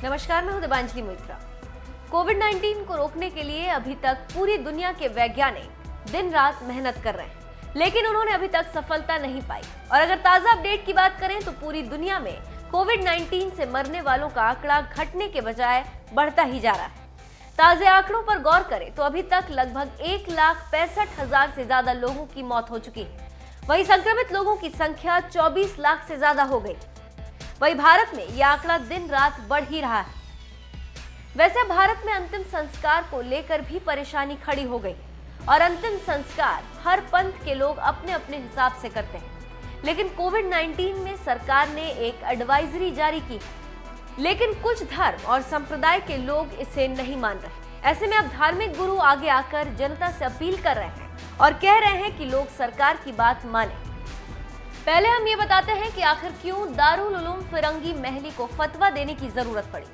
नमस्कार, मैं हूं दिबांजलि मोइत्रा। कोविड-19 को रोकने के लिए अभी तक पूरी दुनिया के वैज्ञानिक दिन रात मेहनत कर रहे हैं, लेकिन उन्होंने अभी तक सफलता नहीं पाई। और अगर ताजा अपडेट की बात करें तो पूरी दुनिया में कोविड-19 से मरने वालों का आंकड़ा घटने के बजाय बढ़ता ही जा रहा है। ताजे आंकड़ों पर गौर करें तो अभी तक लगभग 1,65,000 से ज्यादा लोगों की मौत हो चुकी है। वहीं संक्रमित लोगों की संख्या 24 लाख से ज्यादा हो गई। वहीं भारत में यह आंकड़ा दिन रात बढ़ ही रहा है। वैसे भारत में अंतिम संस्कार को लेकर भी परेशानी खड़ी हो गई और अंतिम संस्कार हर पंथ के लोग अपने अपने हिसाब से करते हैं, लेकिन कोविड-19 में सरकार ने एक एडवाइजरी जारी की, लेकिन कुछ धर्म और संप्रदाय के लोग इसे नहीं मान रहे। ऐसे में अब धार्मिक गुरु आगे आकर जनता से अपील कर रहे हैं और कह रहे हैं कि लोग सरकार की बात माने। पहले हम ये बताते हैं कि आखिर क्यों दारुल उलूम फिरंगी महली को फतवा देने की जरूरत पड़ी।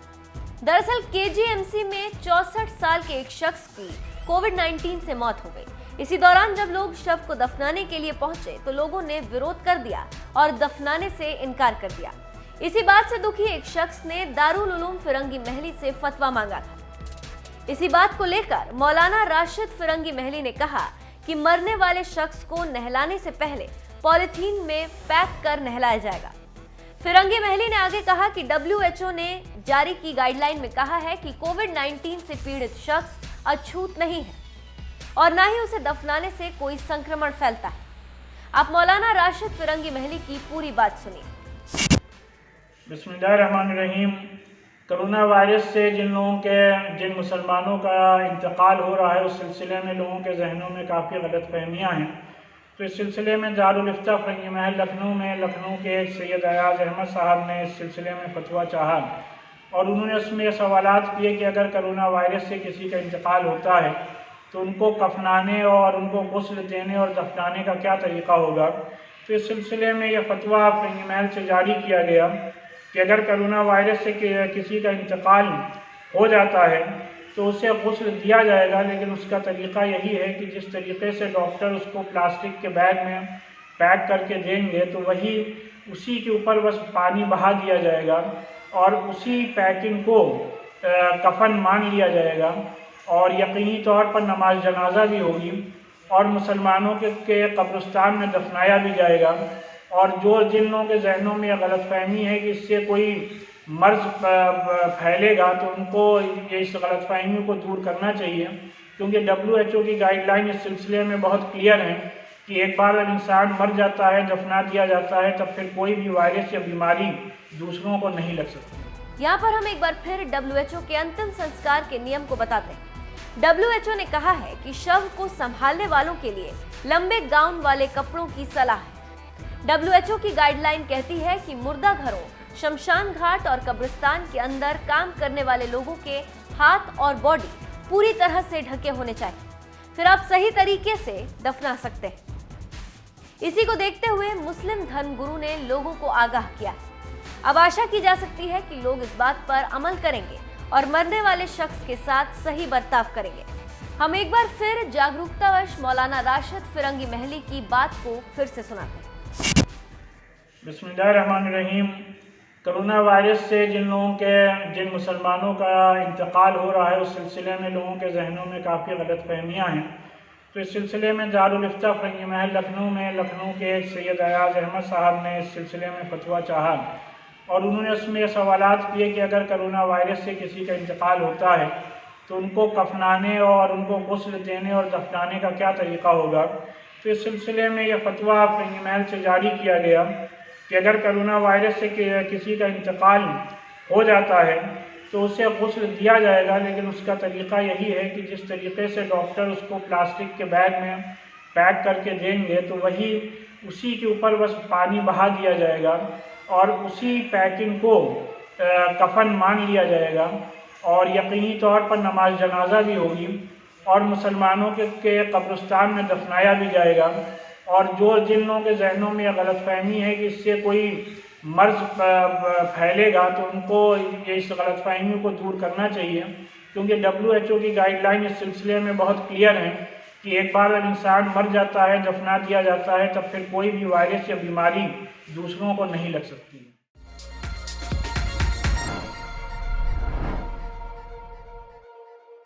दरअसल केजीएमसी में 64 साल के एक शख्स की कोविड-19 से मौत हो गई। इसी दौरान जब लोग शव को दफनाने के लिए पहुंचे तो लोगों ने विरोध कर दिया और दफनाने से इनकार कर दिया। इसी बात से दुखी एक शख्स ने दारुल उलूम फिरंगी महली से फतवा मांगा था। इसी बात को लेकर मौलाना राशिद फिरंगी महली ने कहा कि मरने वाले शख्स को नहलाने से पहले पॉलिथीन में पैक कर नहलाया जाएगा। फिरंगी महली ने आगे कहा कि WHO ने जारी की गाइडलाइन में कहा है कि कोविड-19 से पीड़ित शख्स अछूत नहीं है और न ही उसे दफनाने से कोई संक्रमण फैलता है। आप मौलाना राशिद फिरंगी महली की पूरी बात सुनिए। बिस्मिल्लाहिर्रहमानिर्रहीम। कोरोना वायरस से जिन मुसलमानों का इंतकाल हो रहा है, उस सिलसिले में लोगों के जहनों में काफ़ी गलतफहमियाँ हैं। तो इस सिलसिले में दारुल इफ्ता फिरंगी महल लखनऊ के एक सैयद अयाज अहमद साहब ने इस सिलसिले में फतवा चाहा और उन्होंने उसमें ये सवालात किए कि अगर कोरोना वायरस से किसी का इंतकाल होता है तो उनको कफनाने और उनको गुस्ल देने और दफनाने का क्या तरीक़ा होगा। तो इस सिलसिले में यह फतवा फिरंगी महल से जारी किया गया कि अगर कोरोना वायरस से किसी का इंतकाल हो जाता है तो उसे गुस्ल दिया जाएगा, लेकिन उसका तरीक़ा यही है कि जिस तरीके से डॉक्टर उसको प्लास्टिक के बैग में पैक करके देंगे तो वही उसी के ऊपर बस पानी बहा दिया जाएगा और उसी पैकिंग को कफन मान लिया जाएगा और यकीनी तौर पर नमाज जनाजा भी होगी और मुसलमानों के कब्रिस्तान में दफनाया भी जाएगा। और जिन लोगों के जहनों में यह गलतफहमी है कि इससे कोई मर्ज फैलेगा तो उनको इस गलतफहमी को दूर करना चाहिए, क्योंकि WHO की गाइडलाइन इस सिलसिले में बहुत क्लियर है कि एक बार जब इंसान मर जाता है, दफना दिया जाता है, तब फिर कोई भी वायरस या बीमारी दूसरों को नहीं लग सकती। यहाँ पर हम एक बार फिर WHO के अंतिम संस्कार के नियम को बताते हैं। WHO ने कहा है कि शव को संभालने वालों के लिए लंबे गाउन वाले कपड़ों की सलाह है। WHO की गाइडलाइन कहती है कि मुर्दा घरों, शमशान घाट और कब्रिस्तान के अंदर काम करने वाले लोगों के हाथ और बॉडी पूरी तरह से ढके होने चाहिए, फिर आप सही तरीके से दफना सकते हैं। इसी को देखते हुए मुस्लिम धर्मगुरु ने लोगों को आगाह किया। अब आशा की जा सकती है कि लोग इस बात पर अमल करेंगे और मरने वाले शख्स के साथ सही बर्ताव करेंगे। हम एक बार फिर जागरूकतावश मौलाना राशिद फिरंगी महली की बात को फिर से सुनाते हैं। बिस्मिल्लाहिर्रहमानिर्रहीम। कोरोना वायरस से जिन मुसलमानों का इंतकाल हो रहा है, उस सिलसिले में लोगों के जहनों में काफ़ी गलतफहमियाँ हैं। तो इस सिलसिले में दारुल इफ्ता फिरंगी महल लखनऊ के एक सैयद अयाज अहमद साहब ने इस सिलसिले में फतवा चाहा और उन्होंने उसमें ये सवालात किए कि अगर कोरोना वायरस से किसी का इंतकाल होता है तो उनको कफनाने और उनको गुस्ल देने और दफनाने का क्या तरीक़ा होगा। तो इस सिलसिले में यह फतवा फिरंगी महल से जारी किया गया कि अगर कोरोना वायरस से किसी का इंतकाल हो जाता है तो उसे गुस्ल दिया जाएगा, लेकिन उसका तरीक़ा यही है कि जिस तरीके से डॉक्टर उसको प्लास्टिक के बैग में पैक करके देंगे तो वही उसी के ऊपर बस पानी बहा दिया जाएगा और उसी पैकिंग को कफन मान लिया जाएगा और यकीनी तौर पर नमाज जनाजा भी होगी और मुसलमानों के कब्रिस्तान में दफनाया भी जाएगा। और जिन लोगों के जहनों में यह गलतफहमी है कि इससे कोई मर्ज फैलेगा तो उनको इस गलतफहमी को दूर करना चाहिए, क्योंकि WHO की गाइडलाइन इस सिलसिले में बहुत क्लियर है कि एक बार जब इंसान मर जाता है, दफना दिया जाता है, तब फिर कोई भी वायरस या बीमारी दूसरों को नहीं लग सकती।